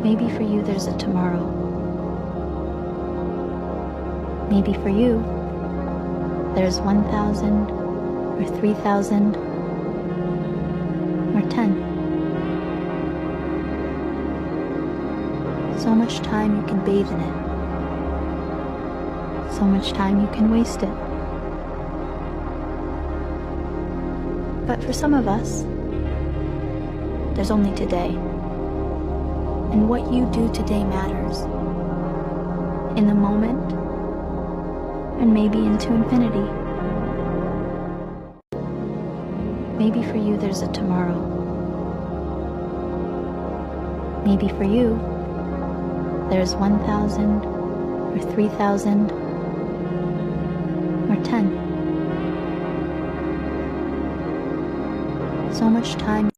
Maybe for you there's a tomorrow. Maybe for you there's 1,000 or 3,000 or 10. So much time you can bathe in it. So much time you can waste it. But for some of us, there's only today. And what you do today matters. In the moment, and maybe into infinity. Maybe for you there's a tomorrow. Maybe for you, there's 1,000 or 3,000 or 10. So much time